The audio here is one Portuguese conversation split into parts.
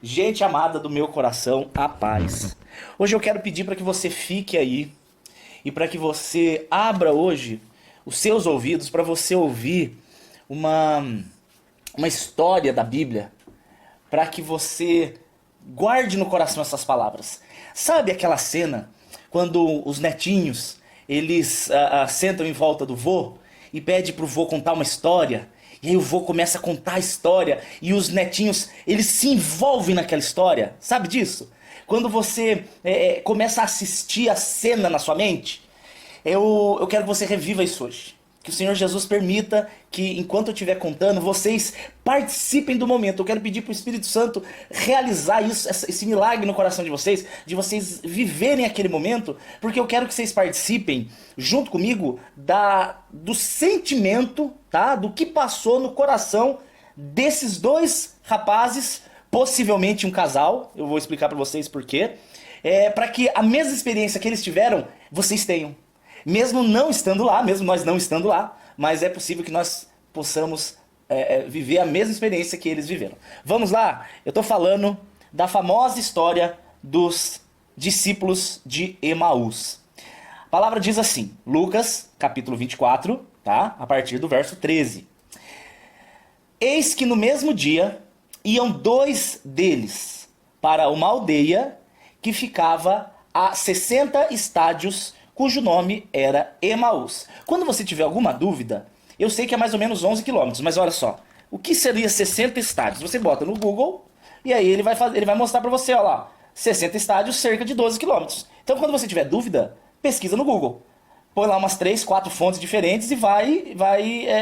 Gente amada do meu coração, a paz. Hoje eu quero pedir para que você fique aí e para que você abra hoje os seus ouvidos para você ouvir uma história da Bíblia, para que você guarde no coração essas palavras. Sabe aquela cena quando os netinhos eles sentam em volta do vô e pede pro vô contar uma história? E aí o vô começa a contar a história e os netinhos, eles se envolvem naquela história. Sabe disso? Quando você começa a assistir a cena na sua mente, eu quero que você reviva isso hoje. Que o Senhor Jesus permita que, enquanto eu estiver contando, vocês participem do momento. Eu quero pedir para o Espírito Santo realizar isso, esse milagre no coração de vocês viverem aquele momento, porque eu quero que vocês participem, junto comigo, do sentimento, tá? Do que passou no coração desses dois rapazes, possivelmente um casal. Eu vou explicar para vocês por quê. Para que a mesma experiência que eles tiveram, vocês tenham. Mesmo não estando lá, mesmo nós não estando lá, mas é possível que nós possamos viver a mesma experiência que eles viveram. Vamos lá? Eu estou falando da famosa história dos discípulos de Emaús. A palavra diz assim, Lucas, capítulo 24, tá? A partir do verso 13. Eis que no mesmo dia iam dois deles para uma aldeia que ficava a 60 estádios, cujo nome era Emaús. Quando você tiver alguma dúvida, eu sei que é mais ou menos 11 quilômetros, mas olha só, o que seria 60 estádios? Você bota no Google e aí ele vai mostrar para você, olha lá, 60 estádios, cerca de 12 quilômetros. Então quando você tiver dúvida, pesquisa no Google. Põe lá umas 3, 4 fontes diferentes e vai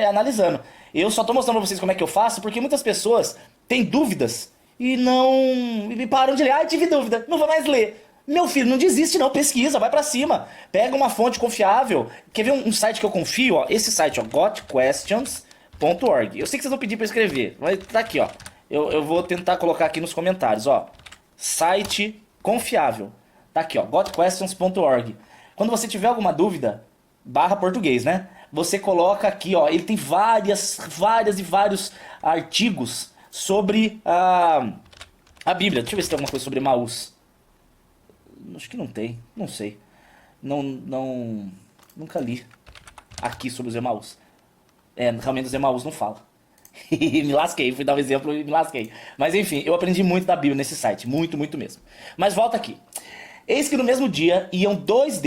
analisando. Eu só estou mostrando para vocês como é que eu faço, porque muitas pessoas têm dúvidas e me param de ler. Ah, tive dúvida, não vou mais ler. Meu filho, não desiste não, pesquisa, vai pra cima. Pega uma fonte confiável. Quer ver um site que eu confio? Ó, esse site, ó, gotquestions.org. Eu sei que vocês vão pedir pra eu escrever, mas tá aqui, ó. Eu vou tentar colocar aqui nos comentários, ó. Site confiável. Tá aqui, ó, gotquestions.org. Quando você tiver alguma dúvida, /português, né? Você coloca aqui, ó, ele tem vários artigos sobre a Bíblia. Deixa eu ver se tem alguma coisa sobre Emaús. Acho que não tem, não sei. Nunca li aqui sobre os Emaús. Realmente os Emaús não fala. Me lasquei, fui dar um exemplo e me lasquei. Mas enfim, eu aprendi muito da Bíblia nesse site, muito mesmo. Mas volta aqui. Eis que no mesmo dia iam dois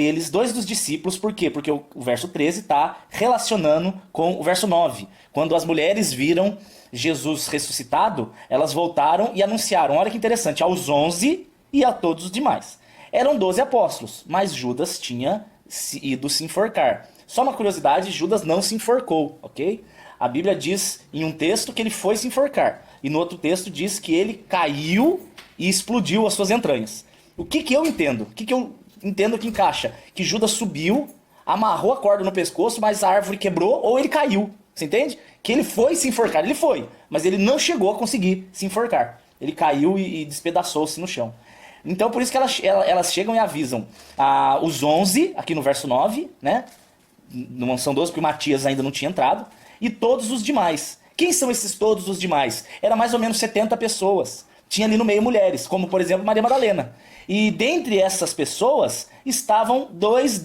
dos discípulos, por quê? Porque o verso 13 está relacionando com o verso 9. Quando as mulheres viram Jesus ressuscitado, elas voltaram e anunciaram, olha que interessante, aos 11 e a todos os demais. Eram 12 apóstolos, mas Judas tinha ido se enforcar. Só uma curiosidade, Judas não se enforcou, ok? A Bíblia diz em um texto que ele foi se enforcar. E no outro texto diz que ele caiu e explodiu as suas entranhas. O que eu entendo? O que eu entendo que encaixa? Que Judas subiu, amarrou a corda no pescoço, mas a árvore quebrou ou ele caiu. Você entende? Que ele foi se enforcar. Ele foi, mas ele não chegou a conseguir se enforcar. Ele caiu e despedaçou-se no chão. Então por isso que elas chegam e avisam os 11, aqui no verso 9, né? Não são 12 porque o Matias ainda não tinha entrado. E todos os demais. Quem são esses todos os demais? Era mais ou menos 70 pessoas. Tinha ali no meio mulheres, como por exemplo Maria Madalena. E dentre essas pessoas estavam dois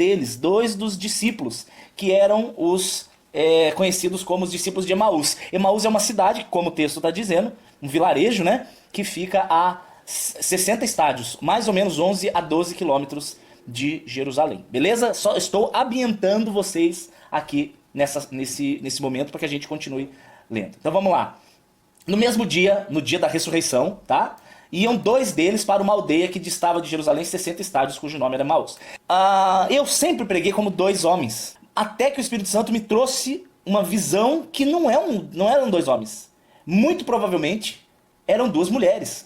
dos discípulos, que eram os conhecidos como os discípulos de Emaús. Emaús é uma cidade, como o texto está dizendo, um vilarejo, né? Que fica a 60 estádios, mais ou menos 11 a 12 quilômetros de Jerusalém. Beleza? Só estou ambientando vocês aqui nesse momento para que a gente continue lendo. Então vamos lá. No mesmo dia, no dia da ressurreição, tá? Iam dois deles para uma aldeia que distava de Jerusalém 60 estádios, cujo nome era Emaús. Eu sempre preguei como dois homens, até que o Espírito Santo me trouxe uma visão que não eram dois homens. Muito provavelmente eram duas mulheres.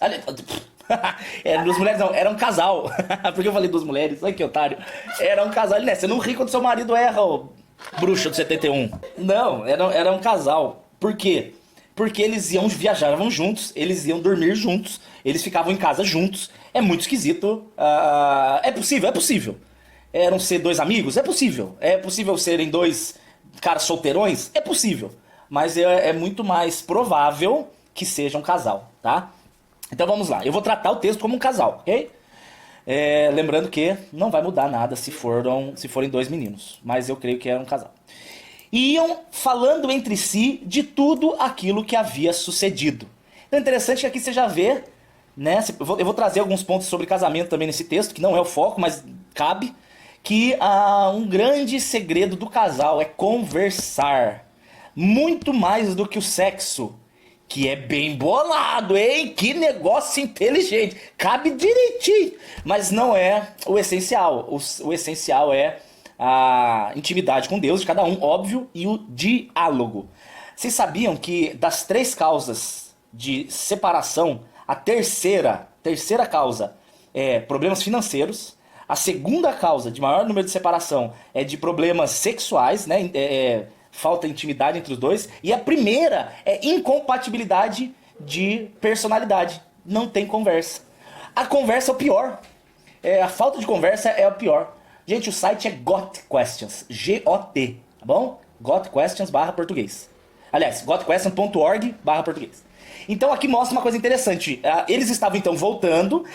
Eram duas mulheres, não, era um casal. Porque eu falei duas mulheres, olha que otário. Era um casal, né? Você não ri quando seu marido erra, ô bruxa do 71. Não, era um casal. Por quê? Porque eles viajavam juntos, eles iam dormir juntos, eles ficavam em casa juntos. É muito esquisito. É possível. Eram ser dois amigos? É possível. É possível serem dois caras solteirões? É possível. Mas é muito mais provável que seja um casal, tá? Então vamos lá, eu vou tratar o texto como um casal, ok? Lembrando que não vai mudar nada se forem dois meninos, mas eu creio que era um casal. Iam falando entre si de tudo aquilo que havia sucedido. Então é interessante que aqui você já vê, né? Eu vou trazer alguns pontos sobre casamento também nesse texto, que não é o foco, mas cabe, que um grande segredo do casal é conversar. Muito mais do que o sexo. Que é bem bolado, hein? Que negócio inteligente. Cabe direitinho. Mas não é o essencial. O essencial é a intimidade com Deus de cada um, óbvio, e o diálogo. Vocês sabiam que das 3 causas de separação, a terceira causa é problemas financeiros, a segunda causa de maior número de separação é de problemas sexuais, né? Falta intimidade entre os dois. E a primeira é incompatibilidade de personalidade. Não tem conversa. A conversa é o pior. A falta de conversa é o pior. Gente, o site é Got Questions. G-O-T, tá bom? Got Questions /português. Aliás, gotquestions.org /português. Então aqui mostra uma coisa interessante. Eles estavam então voltando,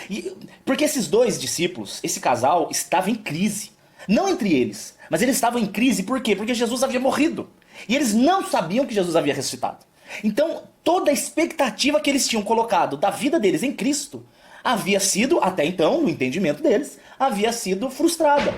porque esses dois discípulos, esse casal, estava em crise. Não entre eles, mas eles estavam em crise por quê? Porque Jesus havia morrido. E eles não sabiam que Jesus havia ressuscitado. Então toda a expectativa que eles tinham colocado da vida deles em Cristo havia sido, até então, no entendimento deles, havia sido frustrada.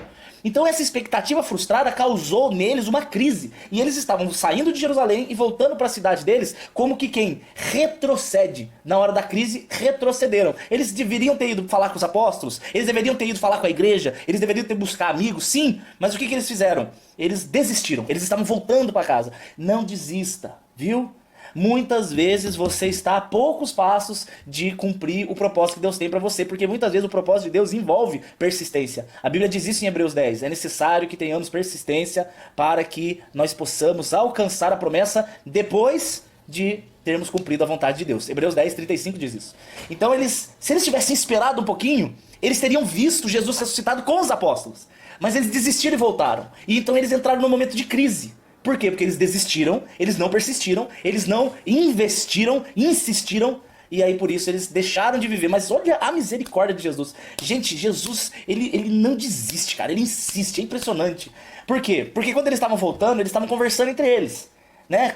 Então essa expectativa frustrada causou neles uma crise. E eles estavam saindo de Jerusalém e voltando para a cidade deles como que quem retrocede. Na hora da crise, retrocederam. Eles deveriam ter ido falar com os apóstolos, eles deveriam ter ido falar com a igreja, eles deveriam ter buscado amigos, sim. Mas o que eles fizeram? Eles desistiram, eles estavam voltando para casa. Não desista, viu? Muitas vezes você está a poucos passos de cumprir o propósito que Deus tem para você, porque muitas vezes o propósito de Deus envolve persistência. A Bíblia diz isso em Hebreus 10, é necessário que tenhamos persistência para que nós possamos alcançar a promessa depois de termos cumprido a vontade de Deus. Hebreus 10, 35 diz isso. Então se eles tivessem esperado um pouquinho, eles teriam visto Jesus ressuscitado com os apóstolos. Mas eles desistiram e voltaram. E então eles entraram num momento de crise. Por quê? Porque eles desistiram, eles não persistiram, eles não investiram, insistiram, e aí por isso eles deixaram de viver. Mas olha a misericórdia de Jesus. Gente, Jesus, ele não desiste, cara, ele insiste, é impressionante. Por quê? Porque quando eles estavam voltando, eles estavam conversando entre eles. Né?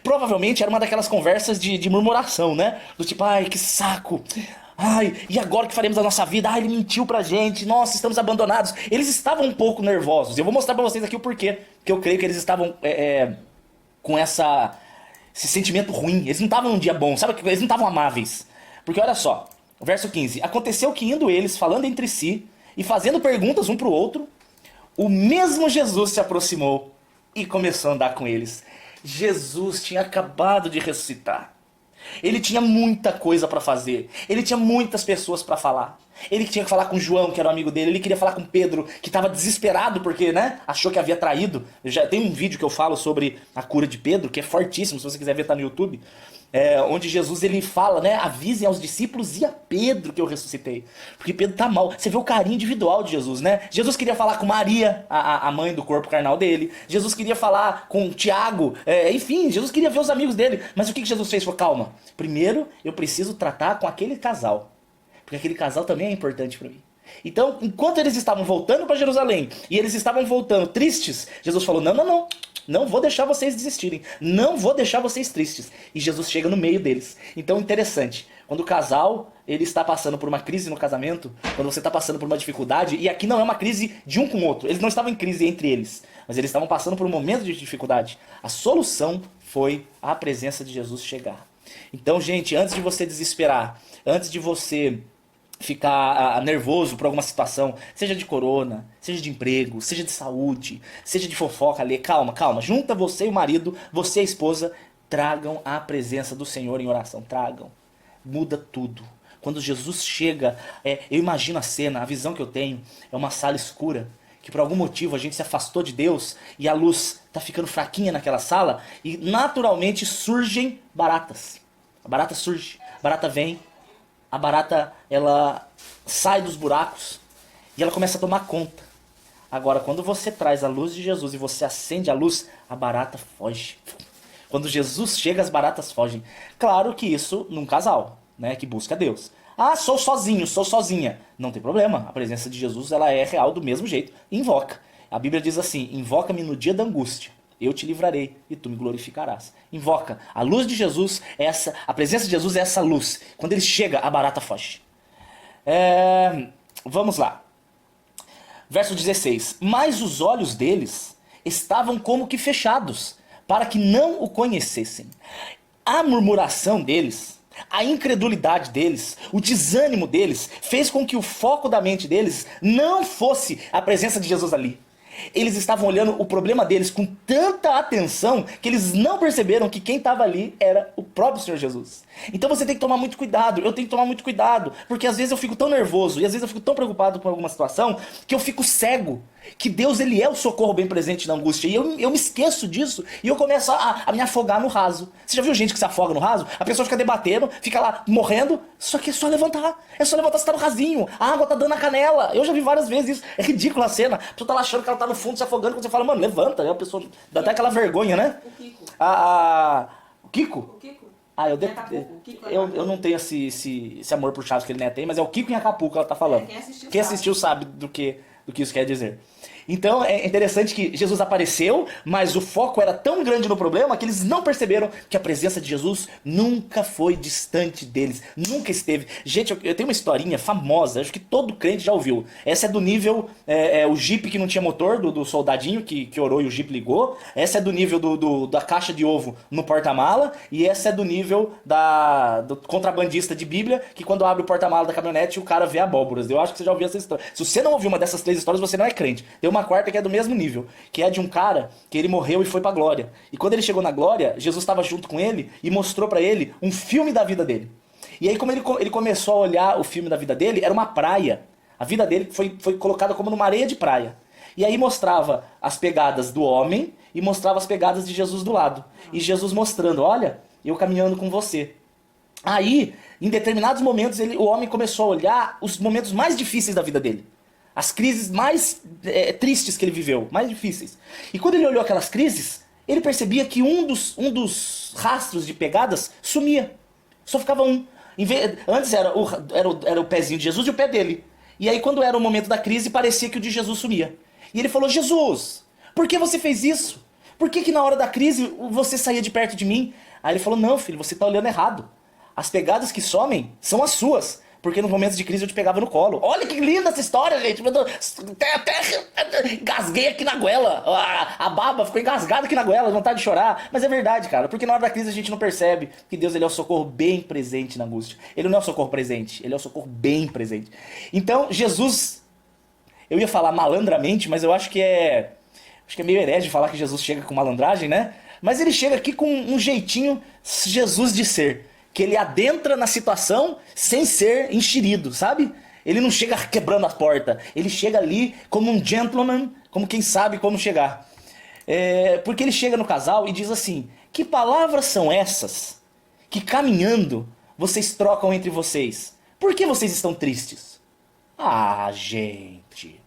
Provavelmente era uma daquelas conversas de murmuração, né? Do tipo, ai, que saco. Ai, e agora que faremos a nossa vida? Ai, ele mentiu pra gente. Nossa, estamos abandonados. Eles estavam um pouco nervosos. Eu vou mostrar pra vocês aqui o porquê. Porque eu creio que eles estavam com esse sentimento ruim. Eles não estavam num dia bom, sabe? Eles não estavam amáveis. Porque olha só, o verso 15. Aconteceu que indo eles, falando entre si e fazendo perguntas um pro outro, o mesmo Jesus se aproximou e começou a andar com eles. Jesus tinha acabado de ressuscitar. Ele tinha muita coisa pra fazer. Ele tinha muitas pessoas pra falar. Ele tinha que falar com João, que era um amigo dele. Ele queria falar com Pedro, que estava desesperado porque, né, achou que havia traído. Já tem um vídeo que eu falo sobre a cura de Pedro, que é fortíssimo, se você quiser ver, tá no YouTube. Onde Jesus ele fala, né, avisem aos discípulos e a Pedro que eu ressuscitei. Porque Pedro tá mal. Você vê o carinho individual de Jesus, né? Jesus queria falar com Maria, a mãe do corpo carnal dele. Jesus queria falar com Tiago. Enfim, Jesus queria ver os amigos dele. Mas o que Jesus fez? Falou, calma. Primeiro, eu preciso tratar com aquele casal. Porque aquele casal também é importante para mim. Então, enquanto eles estavam voltando para Jerusalém e eles estavam voltando tristes, Jesus falou, não. Não vou deixar vocês desistirem. Não vou deixar vocês tristes. E Jesus chega no meio deles. Então, interessante. Quando o casal ele está passando por uma crise no casamento, quando você está passando por uma dificuldade, e aqui não é uma crise de um com o outro. Eles não estavam em crise entre eles. Mas eles estavam passando por um momento de dificuldade. A solução foi a presença de Jesus chegar. Então, gente, antes de você desesperar, antes de você ficar nervoso por alguma situação, seja de corona, seja de emprego, seja de saúde, seja de fofoca ali, calma, junta você e o marido, você e a esposa, tragam a presença do Senhor em oração, tragam, muda tudo. Quando Jesus chega, eu imagino a cena, a visão que eu tenho, é uma sala escura, que por algum motivo a gente se afastou de Deus e a luz está ficando fraquinha naquela sala e naturalmente surgem baratas. A barata surge, a barata vem, a barata, ela sai dos buracos e ela começa a tomar conta. Agora, quando você traz a luz de Jesus e você acende a luz, a barata foge. Quando Jesus chega, as baratas fogem. Claro que isso num casal. né, que busca Deus. Ah, sou sozinho, sou sozinha. Não tem problema, a presença de Jesus ela é real do mesmo jeito. Invoca. A Bíblia diz assim, invoca-me no dia da angústia. Eu te livrarei e tu me glorificarás. Invoca. A luz de Jesus é essa, a presença de Jesus é essa luz. Quando ele chega, a barata foge. Vamos lá. Verso 16. Mas os olhos deles estavam como que fechados, para que não o conhecessem. A murmuração deles, a incredulidade deles, o desânimo deles, fez com que o foco da mente deles não fosse a presença de Jesus ali. Eles estavam olhando o problema deles com tanta atenção que eles não perceberam que quem estava ali era o próprio Senhor Jesus. Então você tem que tomar muito cuidado, eu tenho que tomar muito cuidado, porque às vezes eu fico tão nervoso e às vezes eu fico tão preocupado com alguma situação que eu fico cego, que Deus ele é o socorro bem presente na angústia, e eu me esqueço disso e eu começo a me afogar no raso. Você já viu gente que se afoga no raso? A pessoa fica debatendo, fica lá morrendo, só que é só levantar, você tá no rasinho, a água tá dando na canela. Eu já vi várias vezes isso, é ridícula a cena, a pessoa tá lá achando que ela tá no fundo se afogando, quando você fala, mano, levanta, aí a pessoa dá até aquela vergonha, né? O Kiko. O Kiko? O Kiko. Ah, O Kiko eu não tenho esse amor por Chaves que ele nem tem, mas é o Kiko em Acapulco que ela tá falando. Quem assistiu sabe do que isso quer dizer. Então é interessante que Jesus apareceu, mas o foco era tão grande no problema que eles não perceberam que a presença de Jesus nunca foi distante deles, nunca esteve. Gente, eu tenho uma historinha famosa, acho que todo crente já ouviu. Essa é do nível, o Jeep que não tinha motor, do soldadinho que orou e o Jeep ligou. Essa é do nível da caixa de ovo no porta-mala. E essa é do nível do contrabandista de Bíblia, que quando abre o porta-mala da caminhonete o cara vê abóboras. Eu acho que você já ouviu essa história. Se você não ouviu uma dessas 3 histórias, você não é crente. Tem uma quarta que é do mesmo nível, que é de um cara que ele morreu e foi pra glória. E quando ele chegou na glória, Jesus estava junto com ele e mostrou pra ele um filme da vida dele. E aí como ele começou a olhar o filme da vida dele, era uma praia. A vida dele foi colocada como numa areia de praia. E aí mostrava as pegadas do homem e mostrava as pegadas de Jesus do lado. E Jesus mostrando, olha, eu caminhando com você. Aí, em determinados momentos, o homem começou a olhar os momentos mais difíceis da vida dele. As crises mais tristes que ele viveu, mais difíceis. E quando ele olhou aquelas crises, ele percebia que um dos rastros de pegadas sumia. Só ficava um. Antes era o pezinho de Jesus e o pé dele. E aí quando era o momento da crise, parecia que o de Jesus sumia. E ele falou, Jesus, por que você fez isso? Por que na hora da crise você saía de perto de mim? Aí ele falou, não filho, você está olhando errado. As pegadas que somem são as suas. Porque nos momentos de crise eu te pegava no colo. Olha que linda essa história, gente. Até engasguei aqui na goela. A baba ficou engasgada aqui na goela, vontade de chorar. Mas é verdade, cara. Porque na hora da crise a gente não percebe que Deus ele é o socorro bem presente na angústia. Ele não é o socorro presente, ele é o socorro bem presente. Então, Jesus, eu ia falar malandramente, mas eu acho que é meio herege falar que Jesus chega com malandragem, né? Mas ele chega aqui com um jeitinho Jesus de ser. Que ele adentra na situação sem ser enxerido, sabe? Ele não chega quebrando a porta. Ele chega ali como um gentleman, como quem sabe como chegar. Porque ele chega no casal e diz assim, que palavras são essas que caminhando vocês trocam entre vocês? Por que vocês estão tristes? Ah, gente,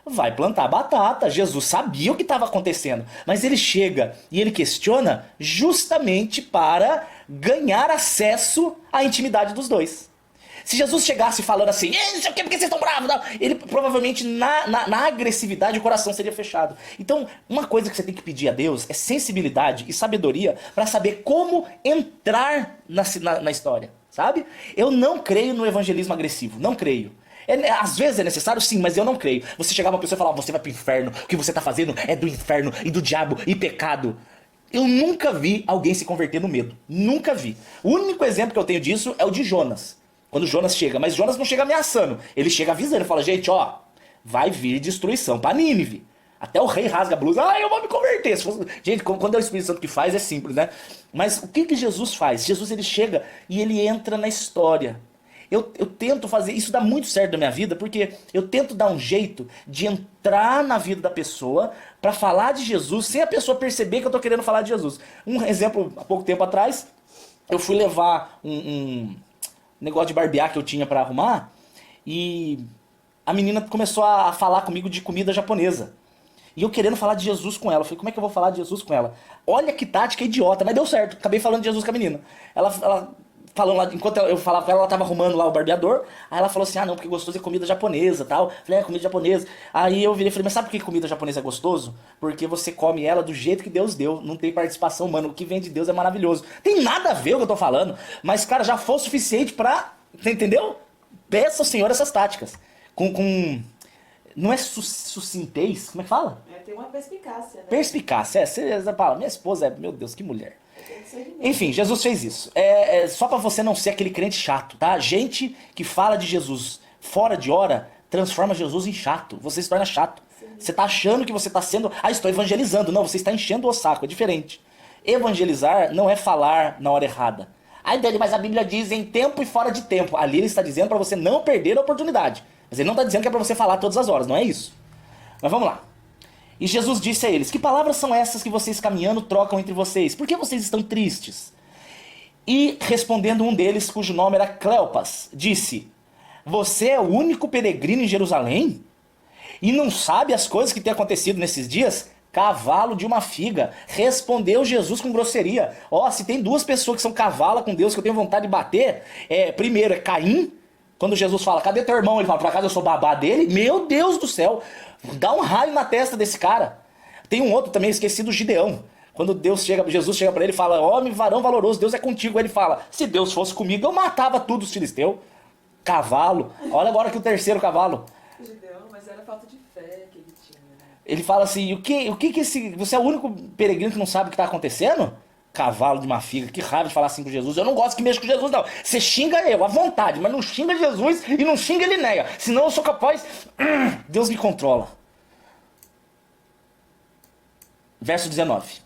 vai plantar batata. Jesus sabia o que estava acontecendo, mas ele chega e ele questiona justamente para ganhar acesso à intimidade dos dois. Se Jesus chegasse falando assim, não sei o que, porque vocês estão bravos, não, ele provavelmente na agressividade o coração seria fechado. Então, uma coisa que você tem que pedir a Deus é sensibilidade e sabedoria para saber como entrar na história, sabe? Eu não creio no evangelismo agressivo, não creio. Às vezes é necessário, sim, mas eu não creio. Você chegar uma pessoa e falar, você vai pro inferno, o que você tá fazendo é do inferno e do diabo e pecado. Eu nunca vi alguém se converter no medo. Nunca vi. O único exemplo que eu tenho disso é o de Jonas. Quando Jonas chega, mas Jonas não chega ameaçando. Ele chega avisando, fala, gente, ó, vai vir destruição pra Nínive. Até o rei rasga a blusa, eu vou me converter. Gente, quando é o Espírito Santo que faz, é simples, né? Mas o que Jesus faz? Jesus, ele chega e ele entra na história. Eu tento fazer, isso dá muito certo na minha vida, porque eu tento dar um jeito de entrar na vida da pessoa para falar de Jesus, sem a pessoa perceber que eu tô querendo falar de Jesus. Um exemplo, há pouco tempo atrás, eu fui levar um negócio de barbear que eu tinha para arrumar, e a menina começou a falar comigo de comida japonesa. E eu querendo falar de Jesus com ela. Eu falei, como é que eu vou falar de Jesus com ela? Olha que tática idiota, mas deu certo. Acabei falando de Jesus com a menina. Ela falando lá, enquanto eu falava com ela, ela tava arrumando lá o barbeador. Aí ela falou assim, não, porque gostoso é comida japonesa e tal. Falei, comida japonesa. Aí eu virei e falei, mas sabe por que comida japonesa é gostoso? Porque você come ela do jeito que Deus deu, não tem participação humana. O que vem de Deus é maravilhoso. Tem nada a ver o que eu tô falando, mas, cara, já foi o suficiente pra, você entendeu? Peça ao Senhor essas táticas. Não é sucintez, como é que fala? Tem uma perspicácia, né? Perspicácia, você fala, minha esposa meu Deus, que mulher. Enfim, Jesus fez isso. Só pra você não ser aquele crente chato, tá? Gente que fala de Jesus fora de hora transforma Jesus em chato. Você se torna chato. Sim. Você tá achando que você tá sendo... estou evangelizando. Não, você está enchendo o saco. É diferente. Evangelizar não é falar na hora errada. Dani, mas a Bíblia diz em tempo e fora de tempo. Ali ele está dizendo pra você não perder a oportunidade. Mas ele não está dizendo que é pra você falar todas as horas. Não é isso. Mas vamos lá. E Jesus disse a eles, que palavras são essas que vocês caminhando trocam entre vocês? Por que vocês estão tristes? E respondendo um deles, cujo nome era Cleopas, disse, você é o único peregrino em Jerusalém? E não sabe as coisas que têm acontecido nesses dias? Cavalo de uma figa. Respondeu Jesus com grosseria. Se tem duas pessoas que são cavala com Deus que eu tenho vontade de bater, primeiro é Caim. Quando Jesus fala, cadê teu irmão? Ele fala, por acaso eu sou babá dele? Meu Deus do céu! Dá um raio na testa desse cara. Tem um outro também, esqueci do Gideão. Quando Jesus chega pra ele e fala, homem, varão valoroso, Deus é contigo. Aí ele fala, se Deus fosse comigo, eu matava tudo os filisteus. Cavalo. Olha agora que o terceiro cavalo. Gideão, mas era falta de fé que ele tinha, né? Ele fala assim, o que esse... Você é o único peregrino que não sabe o que está acontecendo? Cavalo de uma figa, que raiva de falar assim com Jesus. Eu não gosto que mexa com Jesus, não. Você xinga eu, à vontade, mas não xinga Jesus e não xinga Elinéia. Senão eu sou capaz... Deus me controla. Verso 19.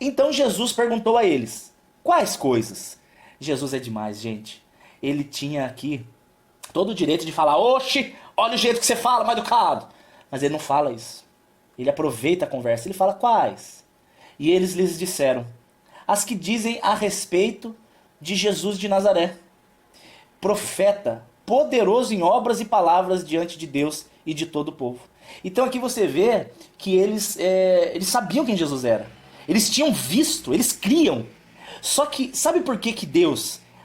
Então Jesus perguntou a eles, quais coisas? Jesus é demais, gente. Ele tinha aqui todo o direito de falar, oxe, olha o jeito que você fala, mal educado. Mas ele não fala isso. Ele aproveita a conversa, ele fala quais? E eles lhes disseram, as que dizem a respeito de Jesus de Nazaré, profeta, poderoso em obras e palavras diante de Deus e de todo o povo. Então aqui você vê que eles sabiam quem Jesus era. Eles tinham visto, eles criam. Só que, sabe por que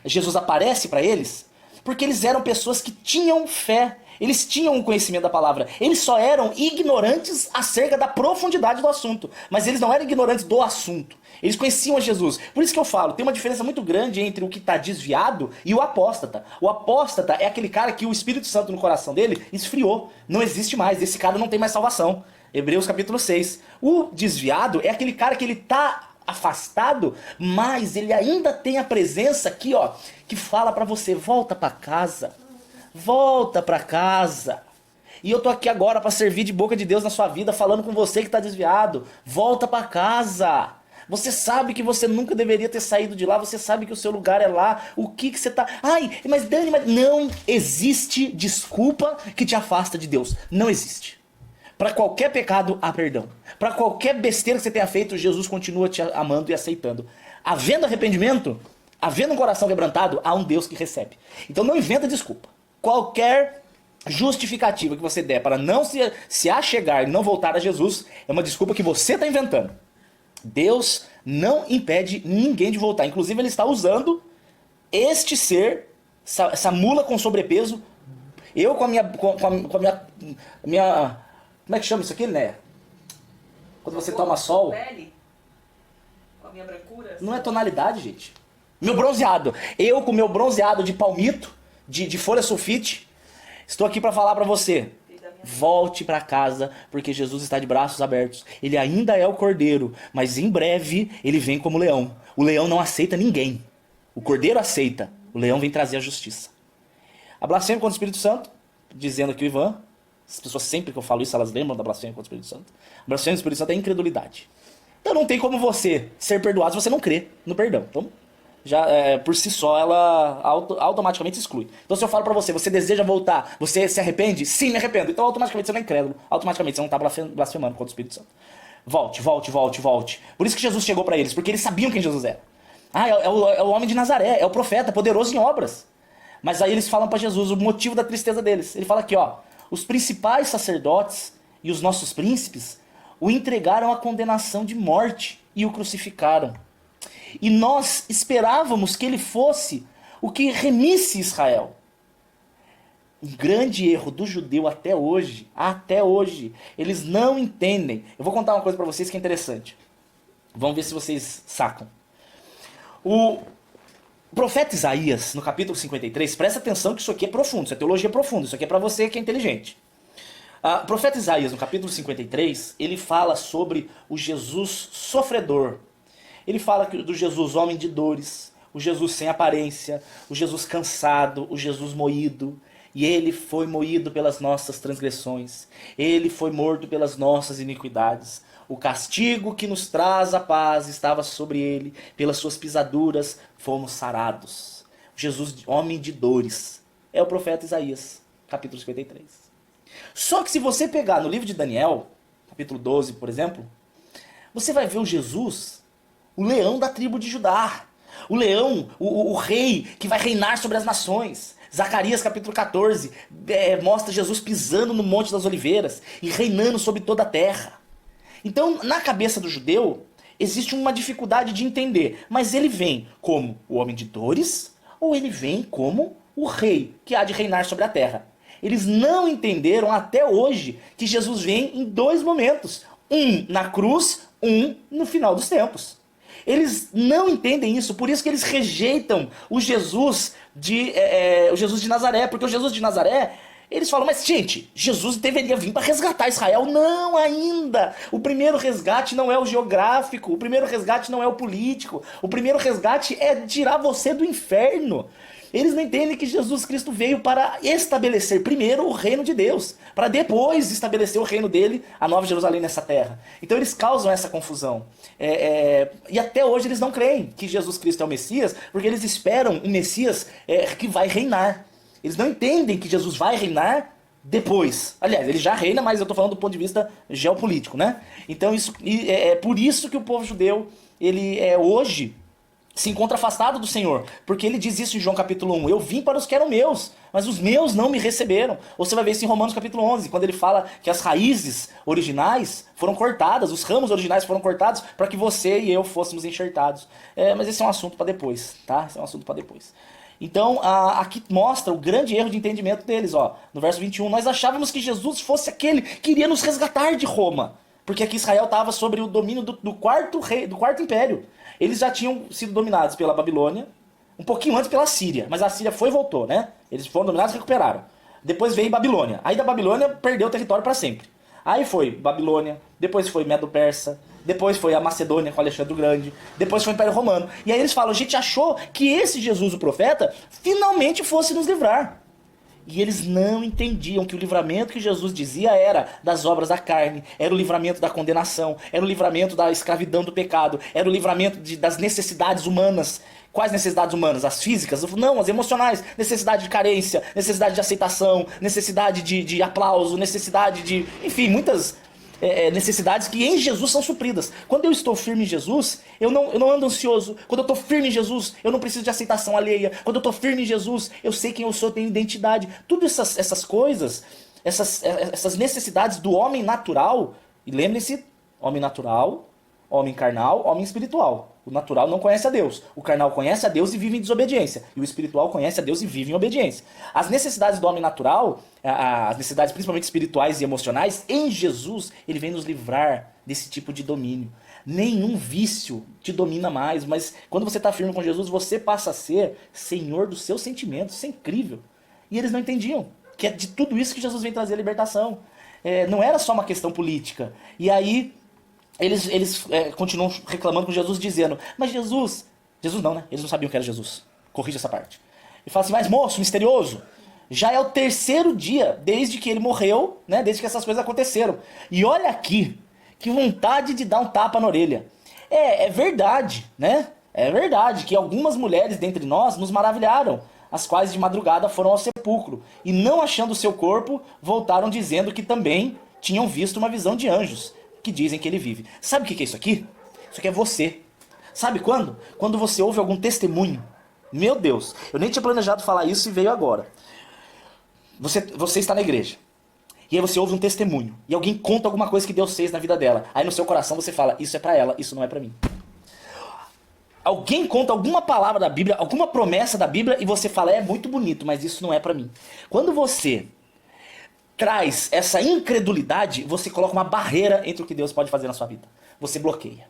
Jesus aparece para eles? Porque eles eram pessoas que tinham fé. Eles tinham um conhecimento da palavra. Eles só eram ignorantes acerca da profundidade do assunto. Mas eles não eram ignorantes do assunto. Eles conheciam a Jesus. Por isso que eu falo, tem uma diferença muito grande entre o que está desviado e o apóstata. O apóstata é aquele cara que o Espírito Santo no coração dele esfriou. Não existe mais. Esse cara não tem mais salvação. Hebreus capítulo 6. O desviado é aquele cara que ele está afastado, mas ele ainda tem a presença aqui, que fala para você, volta para casa. Volta para casa. E eu tô aqui agora para servir de boca de Deus na sua vida, falando com você que está desviado. Volta para casa. Você sabe que você nunca deveria ter saído de lá. Você sabe que o seu lugar é lá. O que você tá... mas Dani, não existe desculpa que te afasta de Deus. Não existe. Para qualquer pecado, há perdão. Para qualquer besteira que você tenha feito, Jesus continua te amando e aceitando. Havendo arrependimento, havendo um coração quebrantado, há um Deus que recebe. Então não inventa desculpa. Qualquer justificativa que você der para não se achegar e não voltar a Jesus é uma desculpa que você está inventando. Deus não impede ninguém de voltar. Inclusive ele está usando este ser, essa mula com sobrepeso, eu com a minha como é que chama isso aqui, né? Quando você toma sol. Pele? Com a minha brancura? Não é tonalidade, gente. Meu bronzeado. Eu com meu bronzeado de palmito, de folha sulfite, estou aqui para falar para você. Volte para casa, porque Jesus está de braços abertos. Ele ainda é o cordeiro, mas em breve ele vem como leão. O leão não aceita ninguém. O cordeiro aceita. O leão vem trazer a justiça. A blasfêmia contra o Espírito Santo, dizendo aqui o Ivan, as pessoas sempre que eu falo isso, elas lembram da blasfêmia contra o Espírito Santo. A blasfêmia contra o Espírito Santo é incredulidade. Então não tem como você ser perdoado se você não crê no perdão. Então, já por si só, ela automaticamente exclui. Então se eu falo pra você, você deseja voltar, você se arrepende? Sim, me arrependo. Então automaticamente você não é incrédulo. Automaticamente você não está blasfemando contra o Espírito Santo. Volte, volte, volte, volte. Por isso que Jesus chegou pra eles, porque eles sabiam quem Jesus era. É o homem de Nazaré, é o profeta, poderoso em obras. Mas aí eles falam pra Jesus o motivo da tristeza deles. Ele fala aqui, os principais sacerdotes e os nossos príncipes o entregaram à condenação de morte e o crucificaram. E nós esperávamos que ele fosse o que remisse Israel. Um grande erro do judeu até hoje, eles não entendem. Eu vou contar uma coisa para vocês que é interessante. Vamos ver se vocês sacam. O profeta Isaías, no capítulo 53, presta atenção que isso aqui é profundo, isso é teologia profunda, isso aqui é para você que é inteligente. O profeta Isaías, no capítulo 53, ele fala sobre o Jesus sofredor. Ele fala do Jesus homem de dores, o Jesus sem aparência, o Jesus cansado, o Jesus moído. E ele foi moído pelas nossas transgressões, ele foi morto pelas nossas iniquidades. O castigo que nos traz a paz estava sobre ele, pelas suas pisaduras fomos sarados. Jesus, homem de dores, é o profeta Isaías, capítulo 53. Só que se você pegar no livro de Daniel, capítulo 12, por exemplo, você vai ver o Jesus, o leão da tribo de Judá, o leão, o rei que vai reinar sobre as nações. Zacarias capítulo 14 mostra Jesus pisando no Monte das Oliveiras e reinando sobre toda a terra. Então, na cabeça do judeu, existe uma dificuldade de entender. Mas ele vem como o homem de dores ou ele vem como o rei que há de reinar sobre a terra? Eles não entenderam até hoje que Jesus vem em dois momentos. Um na cruz, um no final dos tempos. Eles não entendem isso, por isso que eles rejeitam o Jesus de Nazaré. Porque o Jesus de Nazaré, eles falam, mas gente, Jesus deveria vir para resgatar Israel. Não, ainda. O primeiro resgate não é o geográfico, o primeiro resgate não é o político. O primeiro resgate é tirar você do inferno. Eles não entendem que Jesus Cristo veio para estabelecer primeiro o reino de Deus, para depois estabelecer o reino dele, a Nova Jerusalém nessa terra. Então eles causam essa confusão. E até hoje eles não creem que Jesus Cristo é o Messias, porque eles esperam um Messias que vai reinar. Eles não entendem que Jesus vai reinar depois. Aliás, ele já reina, mas eu estou falando do ponto de vista geopolítico, né? Então é por isso que o povo judeu, ele hoje se encontra afastado do Senhor, porque ele diz isso em João capítulo 1, eu vim para os que eram meus, mas os meus não me receberam. Ou você vai ver isso em Romanos capítulo 11, quando ele fala que as raízes originais foram cortadas, os ramos originais foram cortados para que você e eu fôssemos enxertados. Mas esse é um assunto para depois, tá? Esse é um assunto para depois. Então, aqui mostra o grande erro de entendimento deles, ó. No verso 21, nós achávamos que Jesus fosse aquele que iria nos resgatar de Roma, porque aqui Israel estava sobre o domínio do quarto império. Eles já tinham sido dominados pela Babilônia, um pouquinho antes pela Síria, mas a Síria foi e voltou, né? Eles foram dominados e recuperaram. Depois veio Babilônia. Aí da Babilônia perdeu o território para sempre. Aí foi Babilônia, depois foi Medo-Persa, depois foi a Macedônia com Alexandre o Grande, depois foi o Império Romano. E aí eles falam, a gente achou que esse Jesus, o profeta, finalmente fosse nos livrar. E eles não entendiam que o livramento que Jesus dizia era das obras da carne, era o livramento da condenação, era o livramento da escravidão do pecado, era o livramento das necessidades humanas. Quais necessidades humanas? As físicas? Não, as emocionais. Necessidade de carência, necessidade de aceitação, necessidade de aplauso, necessidade de... Enfim, muitas necessidades que em Jesus são supridas. Quando eu estou firme em Jesus, eu não ando ansioso. Quando eu estou firme em Jesus, eu não preciso de aceitação alheia. Quando eu estou firme em Jesus, eu sei quem eu sou, tenho identidade. Tudo essas coisas, essas necessidades do homem natural, e lembrem-se, homem natural, homem carnal, homem espiritual. O natural não conhece a Deus. O carnal conhece a Deus e vive em desobediência. E o espiritual conhece a Deus e vive em obediência. As necessidades do homem natural, as necessidades principalmente espirituais e emocionais, em Jesus, ele vem nos livrar desse tipo de domínio. Nenhum vício te domina mais, mas quando você está firme com Jesus, você passa a ser senhor dos seus sentimentos. Isso é incrível. E eles não entendiam que é de tudo isso que Jesus vem trazer a libertação. Não era só uma questão política. E aí... Eles continuam reclamando com Jesus, dizendo, mas Jesus não, né? Eles não sabiam que era Jesus. Corrija essa parte. Ele fala assim, mas moço, misterioso, já é o terceiro dia desde que ele morreu, né? Desde que essas coisas aconteceram. E olha aqui, que vontade de dar um tapa na orelha. É verdade, né? É verdade que algumas mulheres dentre nós nos maravilharam, as quais de madrugada foram ao sepulcro, e não achando o seu corpo, voltaram dizendo que também tinham visto uma visão de anjos, que dizem que ele vive. Sabe o que é isso aqui? Isso aqui é você. Sabe quando? Quando você ouve algum testemunho. Meu Deus, eu nem tinha planejado falar isso e veio agora. Você está na igreja. E aí você ouve um testemunho. E alguém conta alguma coisa que Deus fez na vida dela. Aí no seu coração você fala, isso é pra ela, isso não é pra mim. Alguém conta alguma palavra da Bíblia, alguma promessa da Bíblia e você fala, é muito bonito, mas isso não é pra mim. Quando você traz essa incredulidade, você coloca uma barreira entre o que Deus pode fazer na sua vida. Você bloqueia.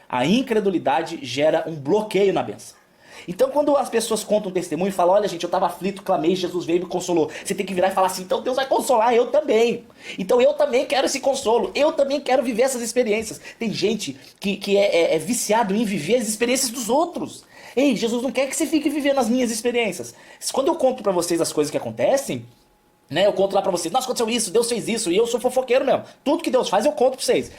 A incredulidade gera um bloqueio na bênção. Então quando as pessoas contam um testemunho e falam, olha gente, eu estava aflito, clamei, Jesus veio e me consolou. Você tem que virar e falar assim, então Deus vai consolar, eu também. Então eu também quero esse consolo, eu também quero viver essas experiências. Tem gente que é viciado em viver as experiências dos outros. Ei, Jesus não quer que você fique vivendo as minhas experiências. Quando eu conto pra vocês as coisas que acontecem, né, eu conto lá pra vocês, nossa, aconteceu isso, Deus fez isso, e eu sou fofoqueiro mesmo. Tudo que Deus faz eu conto pra vocês.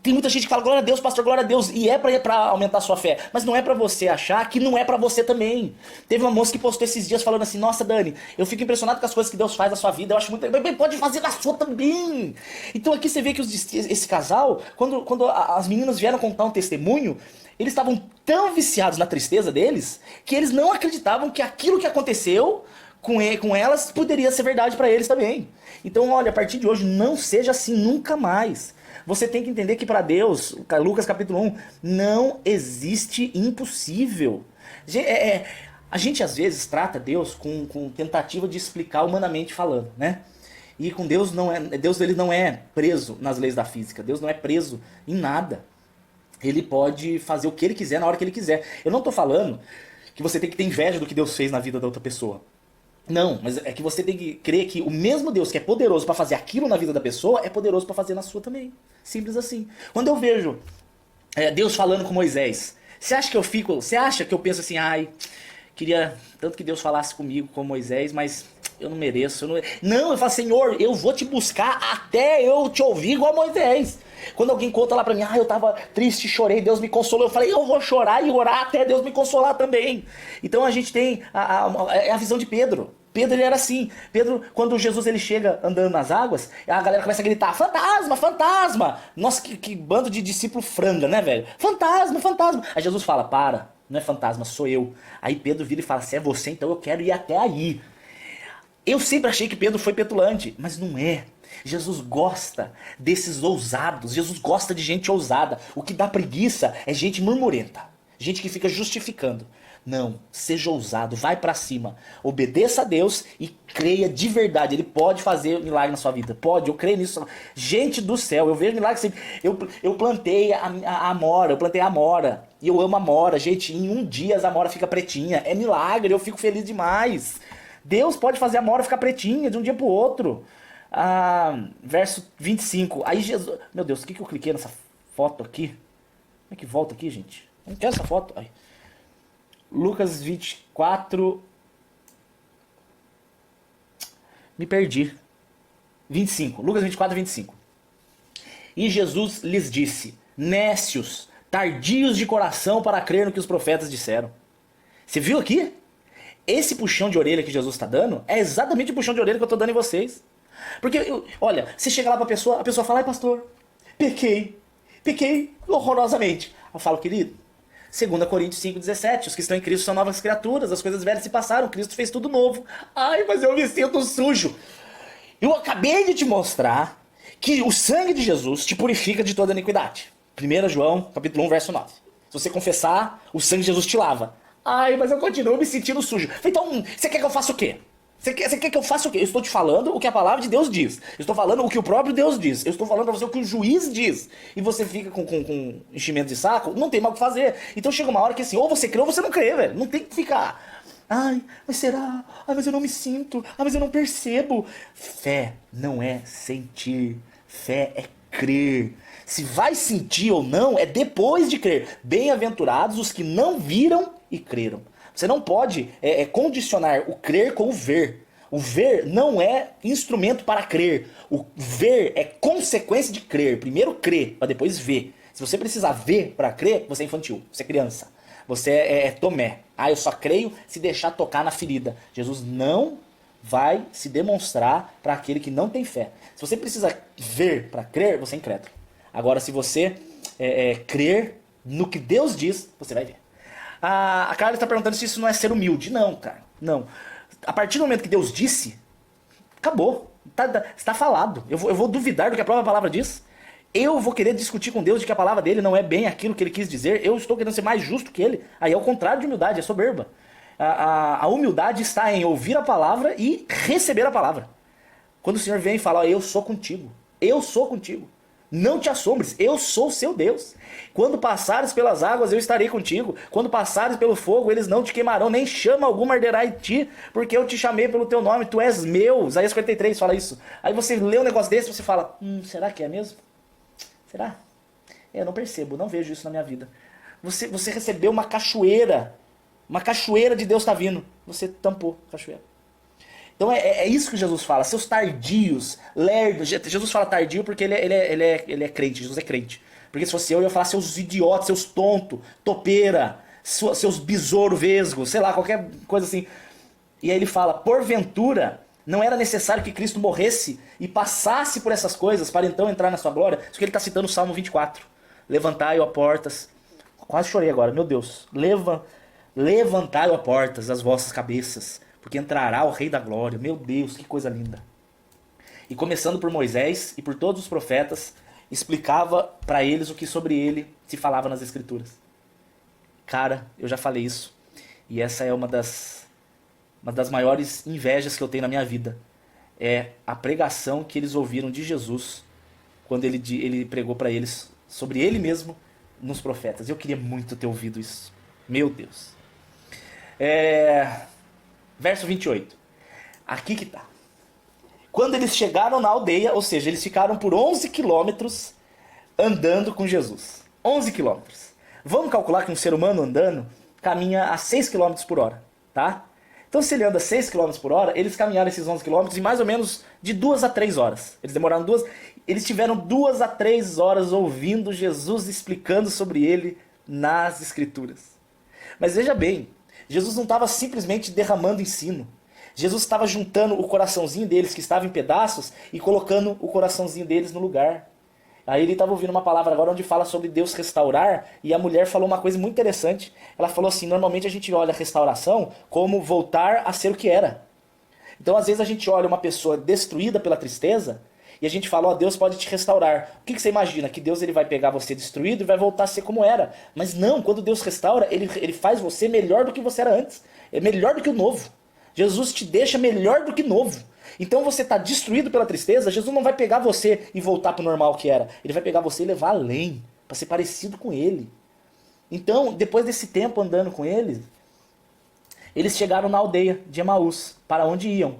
Tem muita gente que fala, glória a Deus, pastor, glória a Deus, e é pra aumentar a sua fé. Mas não é pra você achar que não é pra você também. Teve uma moça que postou esses dias falando assim, nossa Dani, eu fico impressionado com as coisas que Deus faz na sua vida, eu acho muito... Mas pode fazer na sua também. Então aqui você vê que esse casal, quando as meninas vieram contar um testemunho, eles estavam tão viciados na tristeza deles, que eles não acreditavam que aquilo que aconteceu com elas poderia ser verdade pra eles também. Então olha, a partir de hoje, não seja assim nunca mais. Você tem que entender que para Deus, Lucas capítulo 1, não existe impossível. A gente às vezes trata Deus com tentativa de explicar humanamente falando, né? E com Deus Deus ele não é preso nas leis da física. Deus não é preso em nada. Ele pode fazer o que ele quiser na hora que ele quiser. Eu não estou falando que você tem que ter inveja do que Deus fez na vida da outra pessoa. Não, mas é que você tem que crer que o mesmo Deus que é poderoso para fazer aquilo na vida da pessoa é poderoso para fazer na sua também. Simples assim. Quando eu vejo Deus falando com Moisés, você acha que eu penso assim, ai, queria tanto que Deus falasse comigo como Moisés, mas eu não mereço. Não, eu falo, Senhor, eu vou te buscar até eu te ouvir igual Moisés. Quando alguém conta lá pra mim, eu tava triste, chorei, Deus me consolou. Eu falei, eu vou chorar e orar até Deus me consolar também. Então a gente tem a visão de Pedro. Pedro ele era assim. Pedro, quando Jesus ele chega andando nas águas, a galera começa a gritar, fantasma, fantasma. Nossa, que bando de discípulo franga, né, velho? Fantasma, fantasma. Aí Jesus fala, não é fantasma, sou eu. Aí Pedro vira e fala, se é você, então eu quero ir até aí. Eu sempre achei que Pedro foi petulante, mas não é. Jesus gosta desses ousados, Jesus gosta de gente ousada. O que dá preguiça é gente murmurenta, gente que fica justificando. Não, seja ousado, vai pra cima, obedeça a Deus e creia de verdade. Ele pode fazer milagre na sua vida, pode, eu creio nisso. Gente do céu, eu vejo milagre sempre. Eu plantei a amora, e eu amo a amora. Gente, em um dia a amora fica pretinha, é milagre, eu fico feliz demais. Deus pode fazer a amora ficar pretinha de um dia pro outro. Verso 25. Aí Jesus... Meu Deus, o que eu cliquei nessa foto aqui? Como é que volta aqui, gente? Não quero essa foto. Ai. Lucas 24... Me perdi. 25. Lucas 24, 25. E Jesus lhes disse, nécios, tardios de coração para crer no que os profetas disseram. Você viu aqui? Esse puxão de orelha que Jesus está dando é exatamente o puxão de orelha que eu estou dando em vocês. Porque, olha, você chega lá pra pessoa, a pessoa fala, ai pastor, pequei horrorosamente. Eu falo, querido, 2 Coríntios 5,17, os que estão em Cristo são novas criaturas, as coisas velhas se passaram, Cristo fez tudo novo. Ai, mas eu me sinto sujo. Eu acabei de te mostrar que o sangue de Jesus te purifica de toda iniquidade. 1 João, capítulo 1, verso 9. Se você confessar, o sangue de Jesus te lava. Ai, mas eu continuo me sentindo sujo. Então, você quer que eu faça o quê? Você quer que eu faça o quê? Eu estou te falando o que a palavra de Deus diz. Eu estou falando o que o próprio Deus diz. Eu estou falando pra você o que o juiz diz. E você fica com enchimento de saco, não tem mais o que fazer. Então chega uma hora que assim, ou você crê ou você não crê, velho. Não tem que ficar... Ai, mas será? Ai, mas eu não me sinto. Ai, mas eu não percebo. Fé não é sentir. Fé é crer. Se vai sentir ou não, é depois de crer. Bem-aventurados os que não viram e creram. Você não pode condicionar o crer com o ver. O ver não é instrumento para crer. O ver é consequência de crer. Primeiro crer, para depois ver. Se você precisar ver para crer, você é infantil, você é criança. Você é Tomé. Eu só creio se deixar tocar na ferida. Jesus não vai se demonstrar para aquele que não tem fé. Se você precisa ver para crer, você é incrédulo. Agora, se você crer no que Deus diz, você vai ver. A Carla está perguntando se isso não é ser humilde. Não, cara, não. A partir do momento que Deus disse, acabou. Está falado. Eu vou duvidar do que a própria palavra diz. eu vou querer discutir com Deus de que a palavra dele não é bem aquilo que ele quis dizer, eu estou querendo ser mais justo que ele. Aí é o contrário de humildade, é soberba. A humildade está em ouvir a palavra e receber a palavra. Quando o Senhor vem e fala, ó, eu sou contigo, não te assombres, eu sou seu Deus. Quando passares pelas águas, eu estarei contigo. Quando passares pelo fogo, eles não te queimarão, nem chama alguma arderá em ti, porque eu te chamei pelo teu nome, tu és meu. Isaías 43 fala isso. Aí você lê um negócio desse e você fala, será que é mesmo? Será? Eu não percebo, não vejo isso na minha vida. Você recebeu uma cachoeira de Deus está vindo. Você tampou a cachoeira. Então é isso que Jesus fala, seus tardios, lerdos. Jesus fala tardio porque ele é crente, Jesus é crente. Porque se fosse eu ia falar seus idiotas, seus tontos, topeira, seus besouro vesgo, sei lá, qualquer coisa assim. E aí ele fala, porventura, não era necessário que Cristo morresse e passasse por essas coisas para então entrar na sua glória? Isso que ele está citando o Salmo 24. Levantai, ó portas. Quase chorei agora, meu Deus. Levantai, ó portas, as vossas cabeças, porque entrará o Rei da Glória. Meu Deus, que coisa linda. E começando por Moisés e por todos os profetas, explicava para eles o que sobre ele se falava nas Escrituras. Cara, eu já falei isso. E essa é uma das maiores invejas que eu tenho na minha vida. É a pregação que eles ouviram de Jesus quando ele pregou para eles sobre ele mesmo nos profetas. Eu queria muito ter ouvido isso. Meu Deus. Verso 28. Aqui que tá. Quando eles chegaram na aldeia, ou seja, eles ficaram por 11 quilômetros andando com Jesus. 11 quilômetros. Vamos calcular que um ser humano andando caminha a 6 quilômetros por hora, tá? Então se ele anda 6 quilômetros por hora, eles caminharam esses 11 quilômetros em mais ou menos de 2 a 3 horas. Eles tiveram 2 a 3 horas ouvindo Jesus explicando sobre ele nas Escrituras. Mas veja bem, Jesus não estava simplesmente derramando ensino. Jesus estava juntando o coraçãozinho deles, que estava em pedaços, e colocando o coraçãozinho deles no lugar. Aí ele estava ouvindo uma palavra agora onde fala sobre Deus restaurar, e a mulher falou uma coisa muito interessante. Ela falou assim, normalmente a gente olha a restauração como voltar a ser o que era. Então às vezes a gente olha uma pessoa destruída pela tristeza, e a gente fala, ó, Deus pode te restaurar. O que você imagina? Que Deus ele vai pegar você destruído e vai voltar a ser como era. Mas não, quando Deus restaura, ele faz você melhor do que você era antes. É melhor do que o novo. Jesus te deixa melhor do que novo. Então você está destruído pela tristeza, Jesus não vai pegar você e voltar para o normal que era. Ele vai pegar você e levar além, para ser parecido com ele. Então, depois desse tempo andando com ele, eles chegaram na aldeia de Emaús, para onde iam.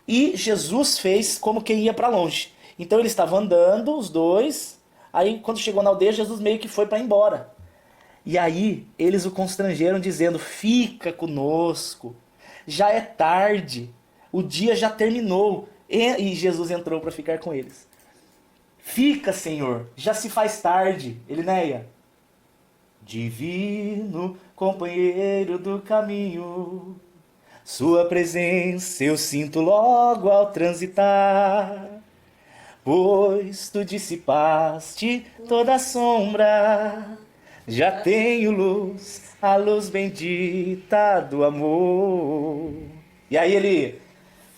E Jesus fez como quem ia para longe. Então eles estavam andando, os dois. Aí quando chegou na aldeia, Jesus meio que foi para ir embora. E aí eles o constrangeram dizendo, fica conosco, já é tarde, o dia já terminou. E Jesus entrou para ficar com eles. Fica, Senhor, já se faz tarde. Elinéia. Divino companheiro do caminho, sua presença eu sinto logo ao transitar, pois tu dissipaste toda a sombra, já tenho luz, a luz bendita do amor. E aí ele,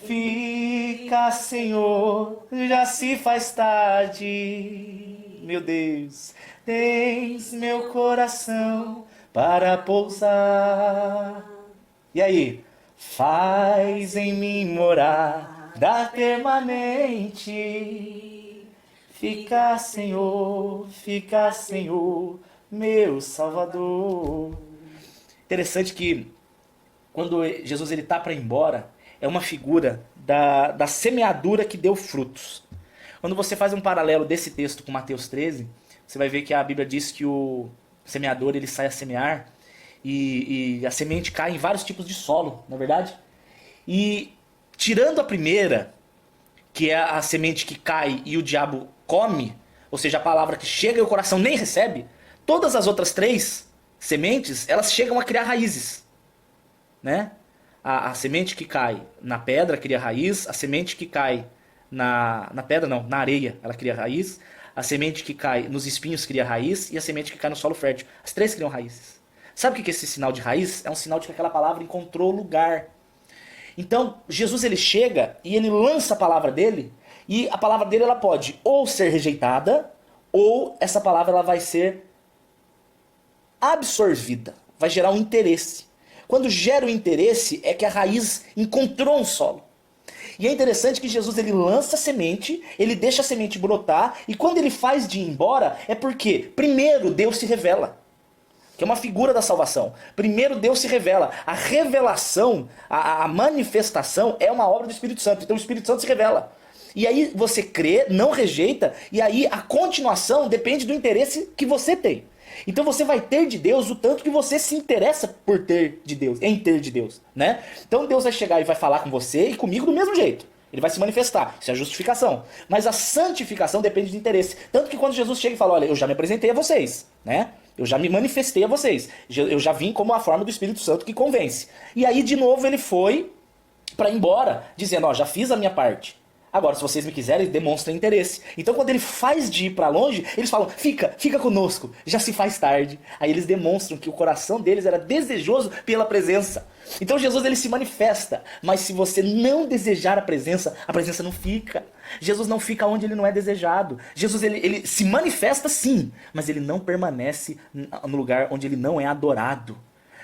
fica, Senhor, já se faz tarde, meu Deus, tens meu coração para pousar. E aí, faz em mim morada permanente. Fica, Senhor, meu Salvador. Interessante que quando Jesus está para ir embora, é uma figura da semeadura que deu frutos. Quando você faz um paralelo desse texto com Mateus 13, você vai ver que a Bíblia diz que o semeador ele sai a semear e a semente cai em vários tipos de solo, não é verdade? E tirando a primeira, que é a semente que cai e o diabo come, ou seja, a palavra que chega e o coração nem recebe, todas as outras 3 sementes, elas chegam a criar raízes, né? A semente que cai na pedra cria raiz, a semente que cai na pedra não, na areia, ela cria raiz, a semente que cai nos espinhos cria raiz e a semente que cai no solo fértil. As 3 criam raízes. Sabe o que é esse sinal de raiz? É um sinal de que aquela palavra encontrou lugar. Então, Jesus ele chega e ele lança a palavra dele, e a palavra dele ela pode ou ser rejeitada, ou essa palavra ela vai ser absorvida, vai gerar um interesse. Quando gera o interesse é que a raiz encontrou um solo. E é interessante que Jesus ele lança a semente, ele deixa a semente brotar, e quando ele faz de ir embora, é porque primeiro Deus se revela, que é uma figura da salvação. Primeiro Deus se revela. A revelação, a manifestação é uma obra do Espírito Santo. Então o Espírito Santo se revela. E aí você crê, não rejeita, e aí a continuação depende do interesse que você tem. Então você vai ter de Deus o tanto que você se interessa por ter de Deus, em ter de Deus, né? Então Deus vai chegar e vai falar com você e comigo do mesmo jeito. Ele vai se manifestar, isso é a justificação. Mas a santificação depende de interesse. Tanto que quando Jesus chega e fala, olha, eu já me apresentei a vocês, né? Eu já me manifestei a vocês. Eu já vim como a forma do Espírito Santo que convence. E aí de novo ele foi para ir embora, dizendo, ó, já fiz a minha parte. Agora, se vocês me quiserem, demonstrem interesse. Então, quando ele faz de ir para longe, eles falam, fica conosco, já se faz tarde. Aí eles demonstram que o coração deles era desejoso pela presença. Então, Jesus ele se manifesta, mas se você não desejar a presença não fica. Jesus não fica onde ele não é desejado. Jesus ele se manifesta sim, mas ele não permanece no lugar onde ele não é adorado.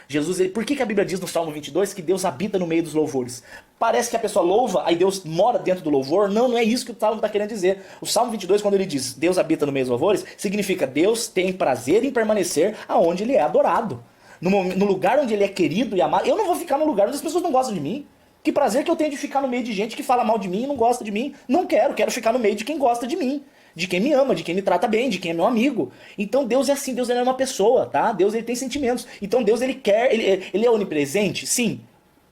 Jesus, por que a Bíblia diz no Salmo 22 que Deus habita no meio dos louvores? Parece que a pessoa louva, aí Deus mora dentro do louvor. Não, não é isso que o Salmo está querendo dizer. O Salmo 22, quando ele diz Deus habita no meio dos louvores, significa Deus tem prazer em permanecer aonde ele é adorado. No lugar onde ele é querido e amado. Eu não vou ficar no lugar onde as pessoas não gostam de mim. Que prazer que eu tenho de ficar no meio de gente que fala mal de mim e não gosta de mim. Não quero ficar no meio de quem gosta de mim. De quem me ama, de quem me trata bem, de quem é meu amigo. Então Deus é assim, Deus ele é uma pessoa, tá? Deus ele tem sentimentos. Então Deus ele quer, ele é onipresente? Sim.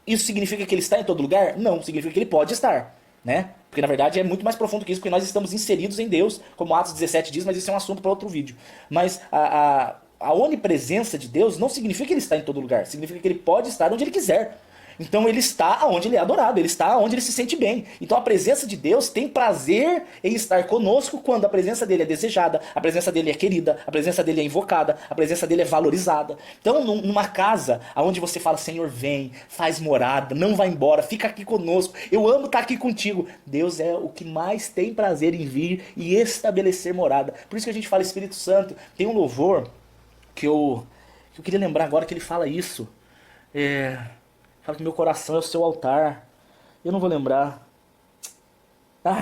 Isso significa que ele está em todo lugar? Não, significa que ele pode estar, né? Porque na verdade é muito mais profundo que isso, porque nós estamos inseridos em Deus, como Atos 17 diz, mas isso é um assunto para outro vídeo. Mas a onipresença de Deus não significa que ele está em todo lugar, significa que ele pode estar onde ele quiser. Então ele está onde ele é adorado, ele está onde ele se sente bem. Então a presença de Deus tem prazer em estar conosco quando a presença dele é desejada, a presença dele é querida, a presença dele é invocada, a presença dele é valorizada. Então numa casa onde você fala, Senhor, vem, faz morada, não vai embora, fica aqui conosco, eu amo estar aqui contigo. Deus é o que mais tem prazer em vir e estabelecer morada. Por isso que a gente fala Espírito Santo. Tem um louvor que eu queria lembrar agora que ele fala isso. Fala que meu coração é o seu altar. Eu não vou lembrar.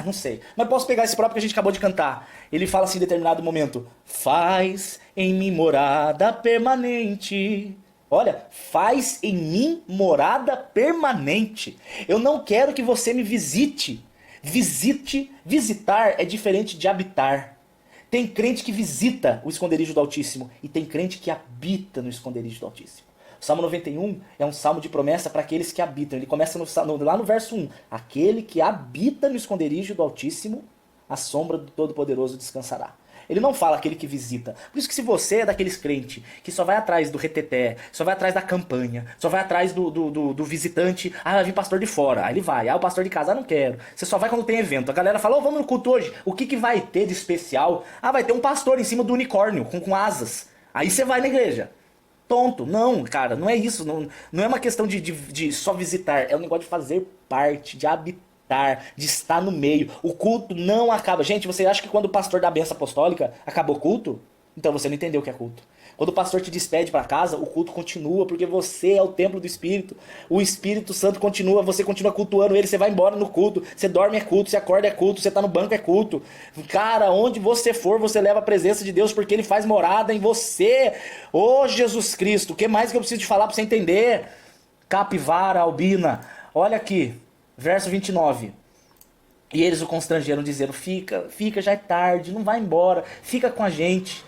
Não sei. Mas posso pegar esse próprio que a gente acabou de cantar. Ele fala assim em determinado momento. Faz em mim morada permanente. Olha, faz em mim morada permanente. Eu não quero que você me visite. Visitar é diferente de habitar. Tem crente que visita o esconderijo do Altíssimo. E tem crente que habita no esconderijo do Altíssimo. O Salmo 91 é um salmo de promessa para aqueles que habitam. Ele começa lá no verso 1. Aquele que habita no esconderijo do Altíssimo, a sombra do Todo-Poderoso descansará. Ele não fala aquele que visita. Por isso que se você é daqueles crentes que só vai atrás do reteté, só vai atrás da campanha, só vai atrás do visitante, vai vir pastor de fora, aí ele vai, o pastor de casa, não quero. Você só vai quando tem evento. A galera fala, vamos no culto hoje. O que vai ter de especial? Vai ter um pastor em cima do unicórnio, com asas. Aí você vai na igreja. Tonto. Não, cara, não é isso. Não é uma questão de só visitar. É um negócio de fazer parte, de habitar, de estar no meio. O culto não acaba. Gente, você acha que quando o pastor dá a benção apostólica, acabou o culto? Então você não entendeu o que é culto. Quando o pastor te despede para casa, o culto continua, porque você é o templo do Espírito. O Espírito Santo continua, você continua cultuando ele, você vai embora no culto, você dorme é culto, você acorda é culto, você tá no banco é culto. Cara, onde você for, você leva a presença de Deus, porque ele faz morada em você. Ô Jesus Cristo, o que mais que eu preciso te falar para você entender? Capivara, albina. Olha aqui, verso 29. E eles o constrangeram, dizendo, fica, já é tarde, não vai embora, fica com a gente.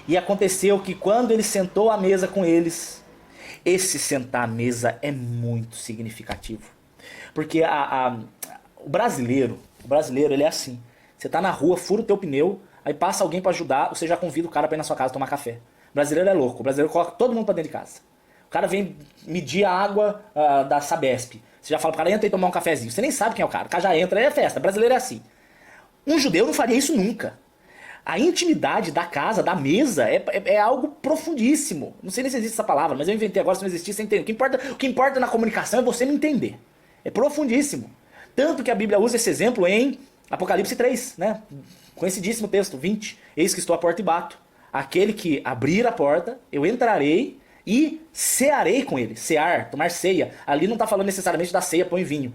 E aconteceu que quando ele sentou à mesa com eles, esse sentar à mesa é muito significativo. Porque o brasileiro ele é assim. Você tá na rua, fura o teu pneu, aí passa alguém para ajudar, você já convida o cara para ir na sua casa tomar café. O brasileiro é louco, o brasileiro coloca todo mundo para dentro de casa. O cara vem medir a água da Sabesp. Você já fala pro cara, entra e tomar um cafezinho. Você nem sabe quem é o cara já entra, é festa. O brasileiro é assim. Um judeu não faria isso nunca. A intimidade da casa, da mesa, é algo profundíssimo. Não sei nem se existe essa palavra, mas eu inventei agora, se não existir, você entende. O que importa na comunicação é você me entender. É profundíssimo. Tanto que a Bíblia usa esse exemplo em Apocalipse 3, né? Conhecidíssimo texto, 20. Eis que estou à porta e bato. Aquele que abrir a porta, eu entrarei e cearei com ele. Cear, tomar ceia. Ali não está falando necessariamente da ceia, pão e vinho.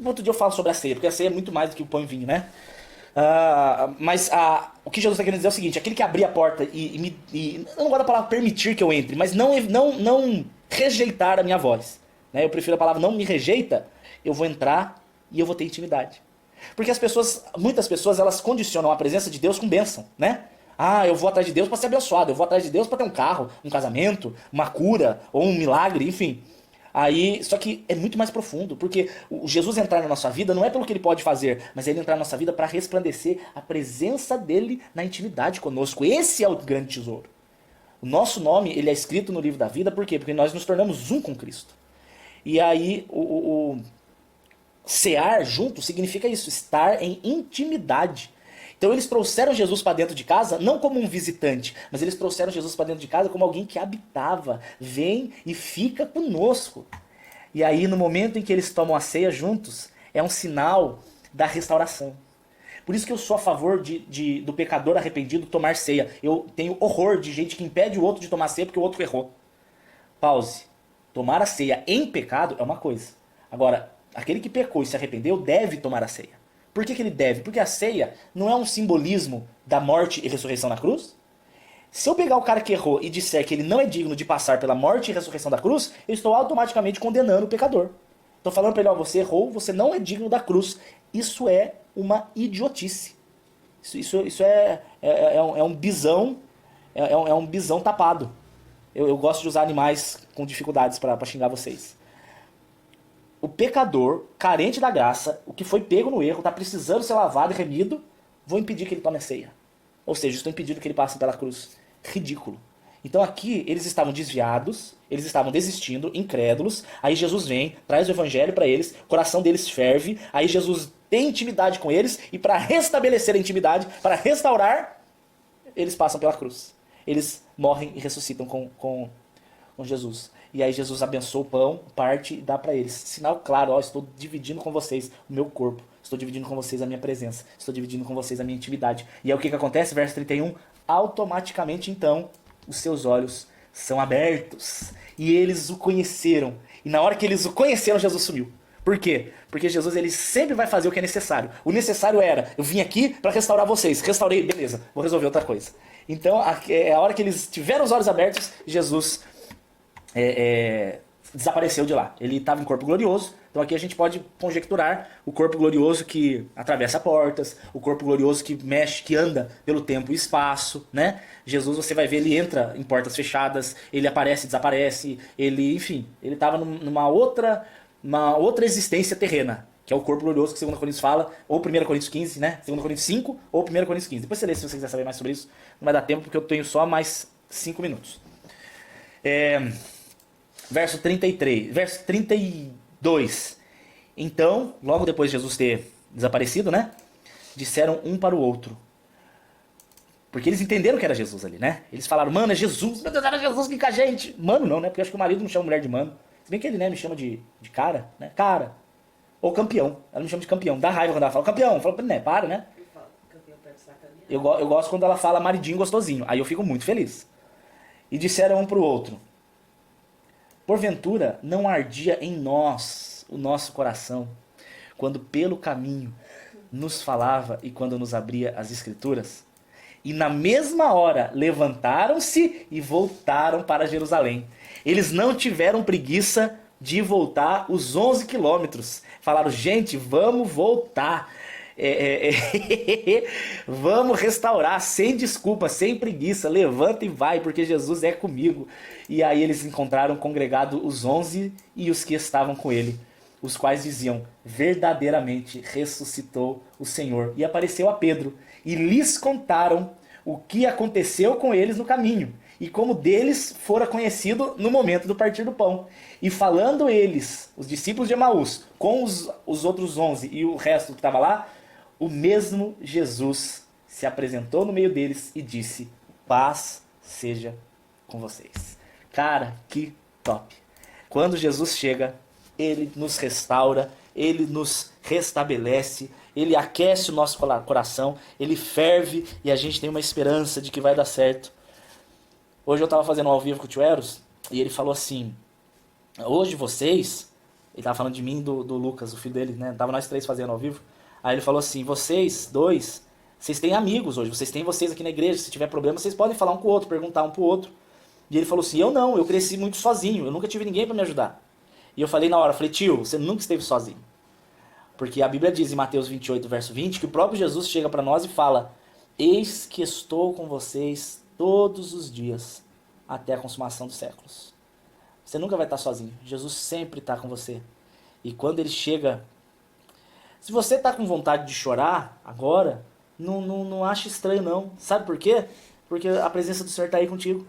Outro dia eu falo sobre a ceia, porque a ceia é muito mais do que o pão e vinho, né? Mas o que Jesus está querendo dizer é o seguinte: aquele que abrir a porta eu não gosto da palavra permitir que eu entre, mas não rejeitar a minha voz. Né? Eu prefiro a palavra não me rejeita, eu vou entrar e eu vou ter intimidade. Porque muitas pessoas, elas condicionam a presença de Deus com bênção, né? Eu vou atrás de Deus para ser abençoado, eu vou atrás de Deus para ter um carro, um casamento, uma cura ou um milagre, enfim. Só que é muito mais profundo, porque o Jesus entrar na nossa vida não é pelo que ele pode fazer, mas é ele entrar na nossa vida para resplandecer a presença dele na intimidade conosco. Esse é o grande tesouro. O nosso nome, ele é escrito no livro da vida, por quê? Porque nós nos tornamos um com Cristo. E aí, o cear junto significa isso, estar em intimidade. Então eles trouxeram Jesus para dentro de casa não como um visitante, mas eles trouxeram Jesus para dentro de casa como alguém que habitava, vem e fica conosco. E aí no momento em que eles tomam a ceia juntos, é um sinal da restauração. Por isso que eu sou a favor do pecador arrependido tomar ceia. Eu tenho horror de gente que impede o outro de tomar ceia porque o outro errou. Pause. Tomar a ceia em pecado é uma coisa. Agora, aquele que pecou e se arrependeu deve tomar a ceia. Por que ele deve? Porque a ceia não é um simbolismo da morte e ressurreição na cruz? Se eu pegar o cara que errou e disser que ele não é digno de passar pela morte e ressurreição da cruz, eu estou automaticamente condenando o pecador. Estou falando para ele, você errou, você não é digno da cruz. Isso é uma idiotice. Isso é um bisão, é um bisão tapado. Eu gosto de usar animais com dificuldades para xingar vocês. O pecador, carente da graça, o que foi pego no erro, está precisando ser lavado e remido, vou impedir que ele tome a ceia. Ou seja, estou impedindo que ele passe pela cruz. Ridículo. Então aqui eles estavam desviados, eles estavam desistindo, incrédulos, aí Jesus vem, traz o evangelho para eles, o coração deles ferve, aí Jesus tem intimidade com eles, e para restabelecer a intimidade, para restaurar, eles passam pela cruz. Eles morrem e ressuscitam com Jesus. E aí Jesus abençoa o pão, parte e dá para eles. Sinal claro, estou dividindo com vocês o meu corpo. Estou dividindo com vocês a minha presença. Estou dividindo com vocês a minha intimidade. E aí o que acontece? Verso 31. Automaticamente então, os seus olhos são abertos. E eles o conheceram. E na hora que eles o conheceram, Jesus sumiu. Por quê? Porque Jesus ele sempre vai fazer o que é necessário. O necessário era, eu vim aqui para restaurar vocês. Restaurei, beleza, vou resolver outra coisa. Então, a hora que eles tiveram os olhos abertos, Jesus desapareceu de lá. Ele estava em corpo glorioso. Então aqui a gente pode conjecturar o corpo glorioso que atravessa portas, o corpo glorioso que mexe, que anda pelo tempo e espaço, né? Jesus, você vai ver, ele entra em portas fechadas, ele aparece, desaparece, ele estava numa outra existência terrena, que é o corpo glorioso que 2 Coríntios fala, ou 1 Coríntios 15, né? 2 Coríntios 5 ou 1 Coríntios 15. Depois você lê se você quiser saber mais sobre isso. Não vai dar tempo porque eu tenho só mais 5 minutos. Verso 33, verso 32. Então, logo depois de Jesus ter desaparecido, né? Disseram um para o outro. Porque eles entenderam que era Jesus ali, né? Eles falaram, mano, é Jesus. Meu Deus, era Jesus que com a gente. Mano não, né? Porque eu acho que o marido não chama a mulher de mano. Se bem que ele, né, me chama de cara, né? Cara. Ou campeão. Ela me chama de campeão. Dá raiva quando ela fala campeão. Fala, né, para, né? Eu gosto quando ela fala maridinho gostosinho. Aí eu fico muito feliz. E disseram um para o outro. Porventura não ardia em nós o nosso coração, quando pelo caminho nos falava e quando nos abria as escrituras? E na mesma hora levantaram-se e voltaram para Jerusalém. Eles não tiveram preguiça de voltar os 11 quilômetros. Falaram, gente, vamos voltar. Vamos restaurar, sem desculpa, sem preguiça, levanta e vai, porque Jesus é comigo. E aí eles encontraram congregado os 11 e os que estavam com ele, os quais diziam, verdadeiramente ressuscitou o Senhor. E apareceu a Pedro, e lhes contaram o que aconteceu com eles no caminho, e como deles fora conhecido no momento do partir do pão. E falando eles, os discípulos de Emaús, com os outros 11 e o resto que estava lá, o mesmo Jesus se apresentou no meio deles e disse, paz seja com vocês. Cara, que top. Quando Jesus chega, ele nos restaura, ele nos restabelece, ele aquece o nosso coração, ele ferve e a gente tem uma esperança de que vai dar certo. Hoje eu estava fazendo um ao vivo com o Tio Eros e ele falou assim, hoje vocês, ele estava falando de mim e do Lucas, o filho dele, né? Tava nós três fazendo ao vivo. Aí ele falou assim, vocês dois, vocês têm amigos hoje, vocês têm vocês aqui na igreja, se tiver problema vocês podem falar um com o outro, perguntar um pro outro. E ele falou assim, eu não, eu cresci muito sozinho, eu nunca tive ninguém para me ajudar. E eu falei na hora, tio, você nunca esteve sozinho. Porque a Bíblia diz em Mateus 28, verso 20, que o próprio Jesus chega para nós e fala, eis que estou com vocês todos os dias, até a consumação dos séculos. Você nunca vai estar sozinho, Jesus sempre está com você. E quando ele chega, se você está com vontade de chorar agora, não ache estranho não. Sabe por quê? Porque a presença do Senhor está aí contigo.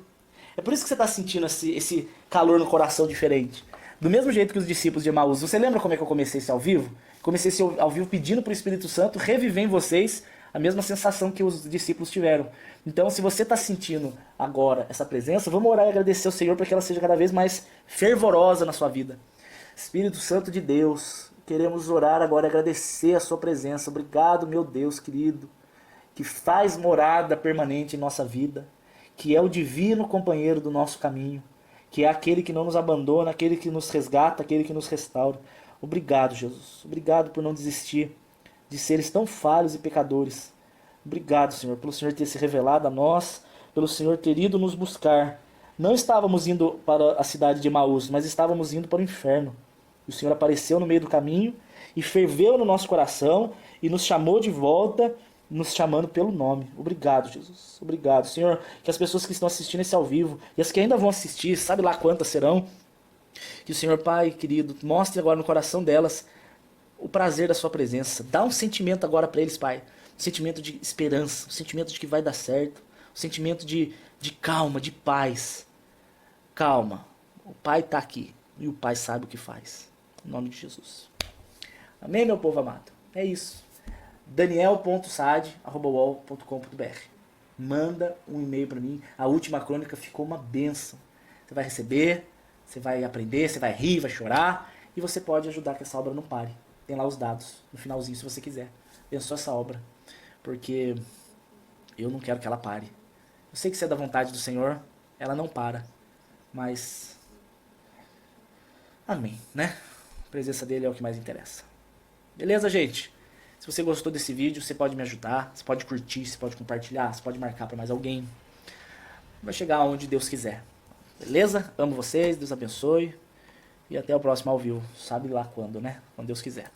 É por isso que você está sentindo esse calor no coração diferente. Do mesmo jeito que os discípulos de Emaús. Você lembra como é que eu comecei esse ao vivo? Comecei esse ao vivo pedindo para o Espírito Santo reviver em vocês a mesma sensação que os discípulos tiveram. Então, se você está sentindo agora essa presença, vamos orar e agradecer ao Senhor para que ela seja cada vez mais fervorosa na sua vida. Espírito Santo de Deus, queremos orar agora e agradecer a sua presença. Obrigado, meu Deus querido, que faz morada permanente em nossa vida, que é o divino companheiro do nosso caminho, que é aquele que não nos abandona, aquele que nos resgata, aquele que nos restaura. Obrigado, Jesus. Obrigado por não desistir de seres tão falhos e pecadores. Obrigado, Senhor, pelo Senhor ter se revelado a nós, pelo Senhor ter ido nos buscar. Não estávamos indo para a cidade de Emaús, mas estávamos indo para o inferno. E o Senhor apareceu no meio do caminho e ferveu no nosso coração e nos chamou de volta, nos chamando pelo nome. Obrigado, Jesus. Obrigado, Senhor, que as pessoas que estão assistindo esse ao vivo e as que ainda vão assistir, sabe lá quantas serão, que o Senhor, Pai querido, mostre agora no coração delas o prazer da sua presença. Dá um sentimento agora para eles, Pai. Um sentimento de esperança, um sentimento de que vai dar certo, um sentimento de calma, de paz. Calma. O Pai está aqui e o Pai sabe o que faz. Em nome de Jesus. Amém, meu povo amado? É isso. daniel.saad@uol.com.br. Manda um e-mail para mim. A última crônica ficou uma bênção. Você vai receber, você vai aprender, você vai rir, vai chorar e você pode ajudar que essa obra não pare. Tem lá os dados no finalzinho se você quiser. Abençoa essa obra, porque eu não quero que ela pare. Eu sei que se é da vontade do Senhor, ela não para, mas amém, né? A presença dele é o que mais interessa. Beleza, gente? Se você gostou desse vídeo, você pode me ajudar, você pode curtir, você pode compartilhar, você pode marcar para mais alguém. Vai chegar onde Deus quiser. Beleza? Amo vocês, Deus abençoe. E até o próximo ao vivo. Sabe lá quando, né? Quando Deus quiser.